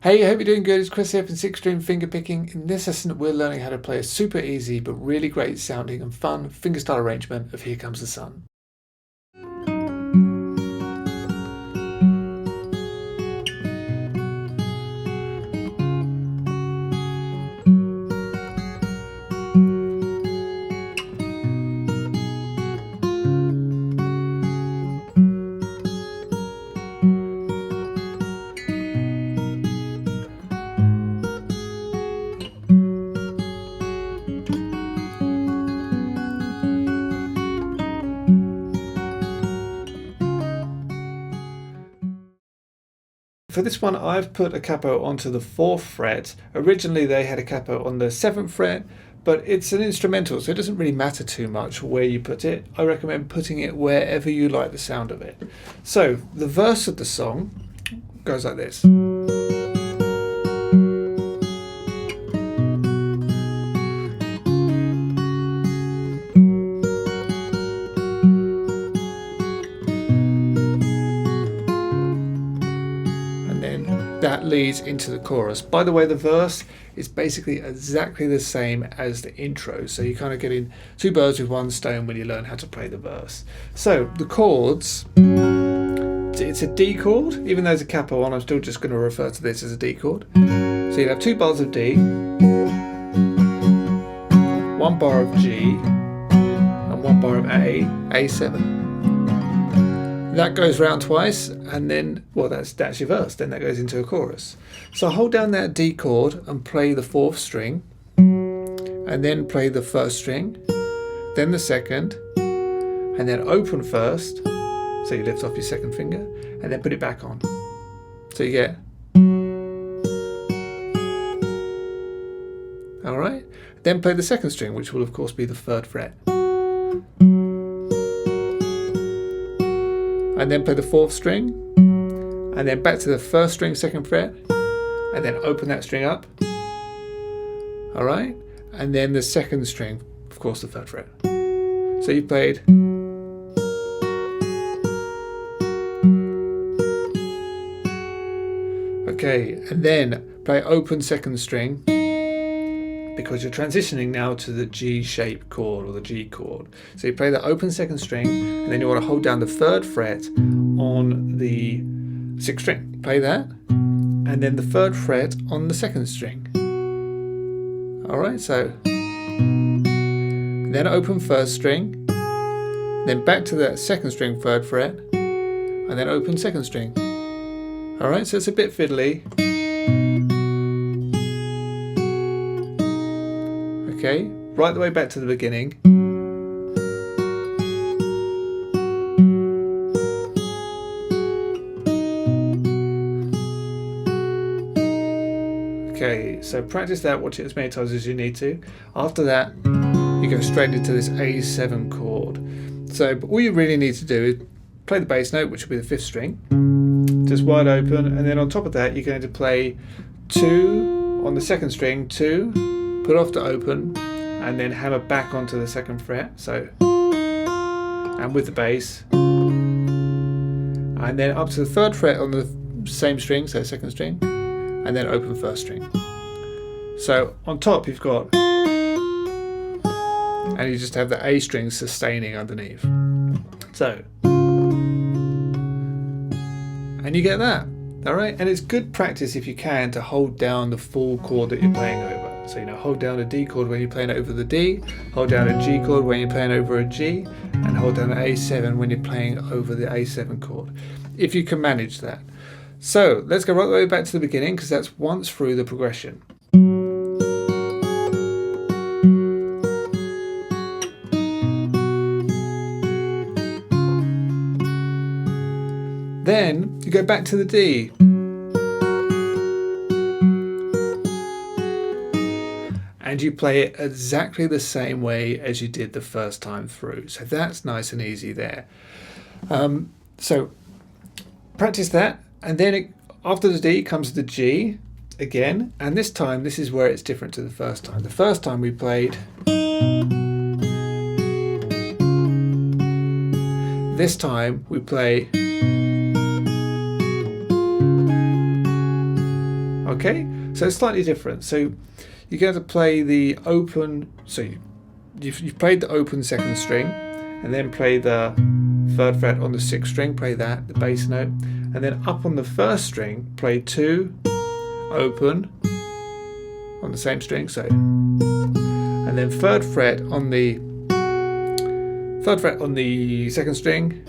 Hey, I hope you're doing good. It's Chris here from Six-String Fingerpicking. In this lesson, we're learning how to play a super easy but really great sounding and fun fingerstyle arrangement of Here Comes the Sun. For this one, I've put a capo onto the 4th fret. Originally, they had a capo on the 7th fret, but it's an instrumental, so it doesn't really matter too much where you put it. I recommend putting it wherever you like the sound of it. So the verse of the song goes like this. That leads into the chorus. By the way, the verse is basically exactly the same as the intro, so you're kind of getting two birds with one stone when you learn how to play the verse. So the chords, it's a D chord. Even though there's a capo on, I'm still just going to refer to this as a D chord. So you have 2 bars of D, 1 bar of G, and 1 bar of A, A7. That goes round twice, and then, well, that's your verse. Then that goes into a chorus. So hold down that D chord and play the 4th string, and then play the 1st string, then the 2nd, and then open 1st. So you lift off your 2nd finger, and then put it back on. So you get. All right. Then play the 2nd string, which will of course be the 3rd fret. And then play the 4th string, and then back to the 1st string, 2nd fret, and then open that string up. All right, and then the 2nd string, of course, the 3rd fret. So you played. Okay, and then play open 2nd string, because you're transitioning now to the G shape chord or the G chord. So you play the open 2nd string, and then you want to hold down the 3rd fret on the 6th string. Play that, and then the 3rd fret on the 2nd string. All right, so then open 1st string, then back to that 2nd string, 3rd fret, and then open 2nd string. All right, so it's a bit fiddly. Okay, right the way back to the beginning. Okay, so practice that, watch it as many times as you need to. After that, you go straight into this A7 chord. So all you really need to do is play the bass note, which will be the 5th string, just wide open, and then on top of that, you're going to play 2 on the 2nd string, 2, put off to open, and then hammer back onto the 2nd fret, so, and with the bass, and then up to the 3rd fret on the same string, so 2nd string, and then open 1st string. So on top you've got, and you just have the A string sustaining underneath. So, and you get that, all right? And it's good practice if you can to hold down the full chord that you're playing over. So, hold down a D chord when you're playing over the D, hold down a G chord when you're playing over a G, and hold down an A7 when you're playing over the A7 chord, if you can manage that. So, let's go right the way back to the beginning, because that's once through the progression. Then, you go back to the D. And you play it exactly the same way as you did the first time through. So that's nice and easy there. So practice that, and then after the D comes the G again, and this time this is where it's different to the first time. The first time we played, this time we play. Okay, so it's slightly different. So you're going to play the open, so you've played the open second string, and then play the 3rd fret on the 6th string, play that, the bass note, and then up on the 1st string, play 2 open on the same string, so, and then 3rd fret on the 2nd string,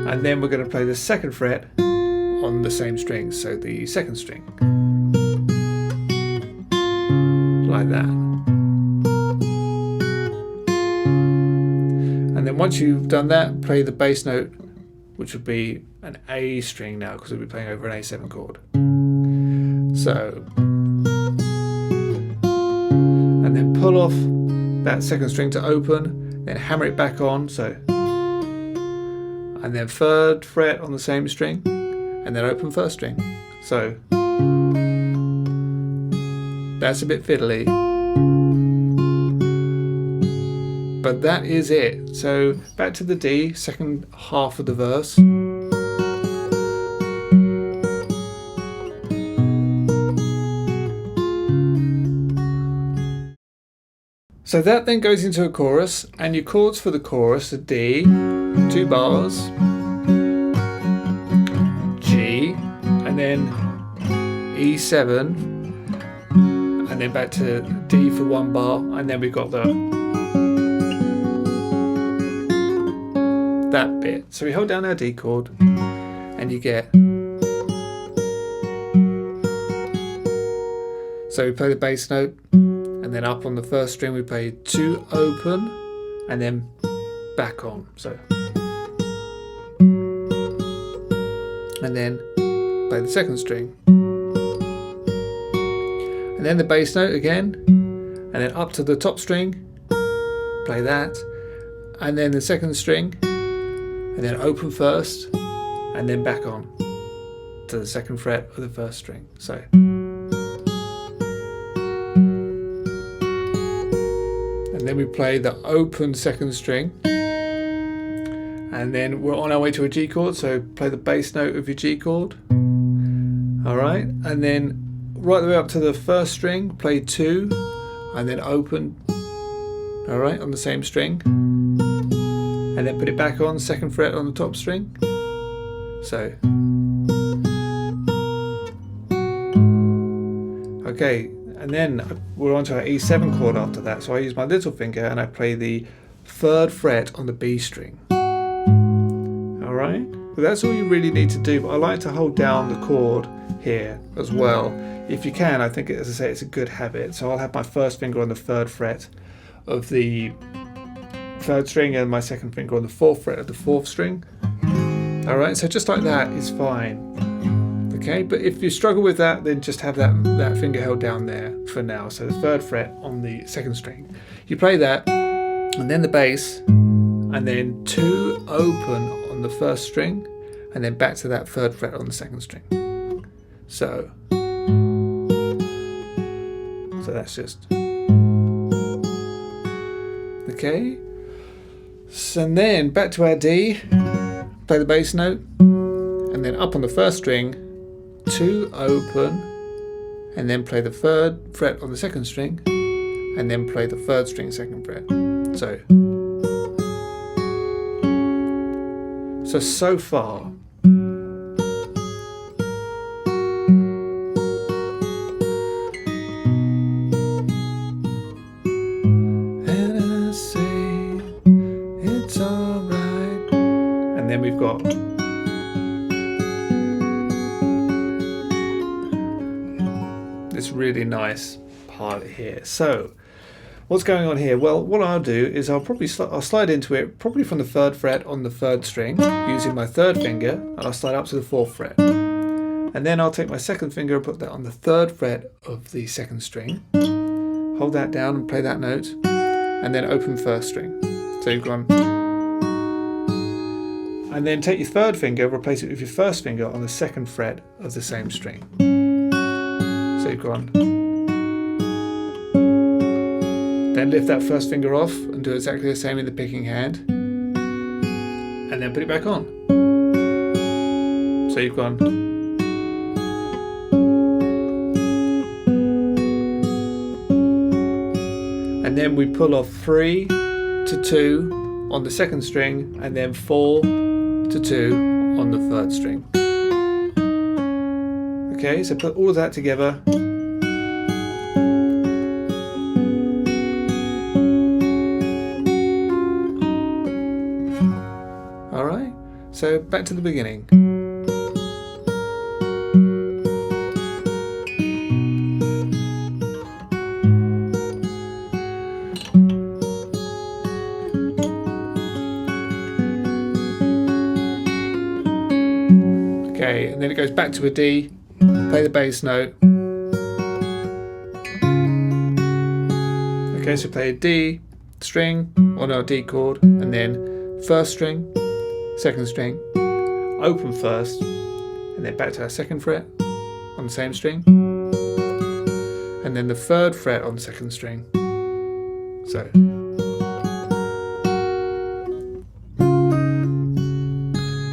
and then we're going to play the 2nd fret on the same string, so the 2nd string, like that. And then once you've done that, play the bass note, which would be an A string now, because we'll be playing over an A7 chord. So, and then pull off that 2nd string to open, then hammer it back on, so, and then 3rd fret on the same string, and then open 1st string. So, that's a bit fiddly, but that is it. So back to the D, second half of the verse. So that then goes into a chorus, and your chords for the chorus are D, 2 bars, G, and then E7, and then back to D for 1 bar, and then we've got that bit. So we hold down our D chord, and you get, so we play the bass note, and then up on the 1st string we play 2 open, and then back on, so, and then play the 2nd string, and then the bass note again, and then up to the top string, play that, and then the 2nd string, and then open 1st, and then back on to the 2nd fret of the 1st string. So, and then we play the open 2nd string, and then we're on our way to a G chord, so play the bass note of your G chord. Alright, and then right the way up to the 1st string, play 2, and then open, alright, on the same string, and then put it back on, 2nd fret on the top string. So, okay, and then we're on to our E7 chord after that, so I use my little finger and I play the 3rd fret on the B string. Alright, but that's all you really need to do, but I like to hold down the chord here as well. If you can, I think, as I say, it's a good habit. So I'll have my 1st finger on the 3rd fret of the 3rd string and my 2nd finger on the 4th fret of the 4th string. Alright, so just like that is fine. Okay, but if you struggle with that, then just have that finger held down there for now. So the 3rd fret on the 2nd string. You play that, and then the bass, and then 2 open on the 1st string, and then back to that 3rd fret on the 2nd string. So that's just okay. So and then back to our D, play the bass note, and then up on the 1st string, 2 open, and then play the 3rd fret on the 2nd string, and then play the 3rd string 2nd fret. So far. And then we've got this really nice part here. So what's going on here? Well, what I'll do is I'll slide into it probably from the 3rd fret on the 3rd string using my 3rd finger, and I'll slide up to the 4th fret, and then I'll take my 2nd finger and put that on the 3rd fret of the 2nd string, hold that down and play that note, and then open 1st string. So you've gone, and then take your 3rd finger, replace it with your 1st finger on the 2nd fret of the same string. So you've gone, then lift that 1st finger off and do exactly the same in the picking hand, and then put it back on. So you've gone, and then we pull off 3 to 2 on the second string, and then 4 to 2 on the third string. Okay, so put all of that together. Alright, so back to the beginning. Okay, and then it goes back to a D, play the bass note. Okay, so play a D string, or no, a D chord, and then first string, second string, open first, and then back to our second fret on the same string, and then the third fret on the second string. So.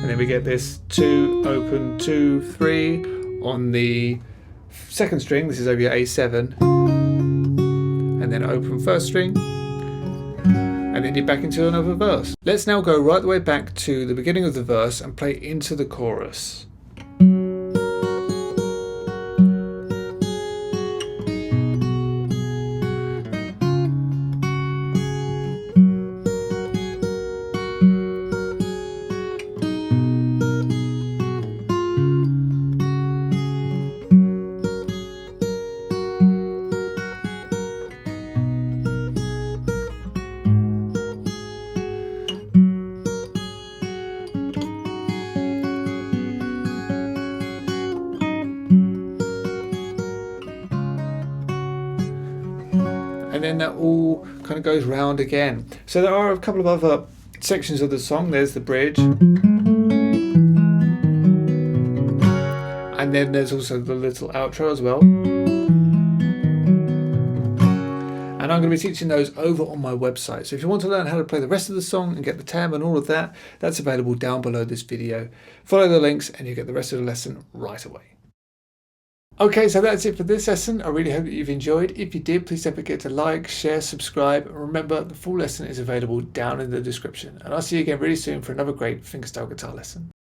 And then we get this 2, open, 2, 3 on the second string. This is over your A7, and then open first string, and then you're back into another verse. Let's now go right the way back to the beginning of the verse and play into the chorus. And then that all kind of goes round again. So there are a couple of other sections of the song. There's the bridge, and then there's also the little outro as well. And I'm going to be teaching those over on my website. So if you want to learn how to play the rest of the song and get the tab and all of that, that's available down below this video. Follow the links and you get the rest of the lesson right away. Okay, so that's it for this lesson. I really hope that you've enjoyed. If you did, please don't forget to like, share, subscribe. And remember, the full lesson is available down in the description. And I'll see you again really soon for another great fingerstyle guitar lesson.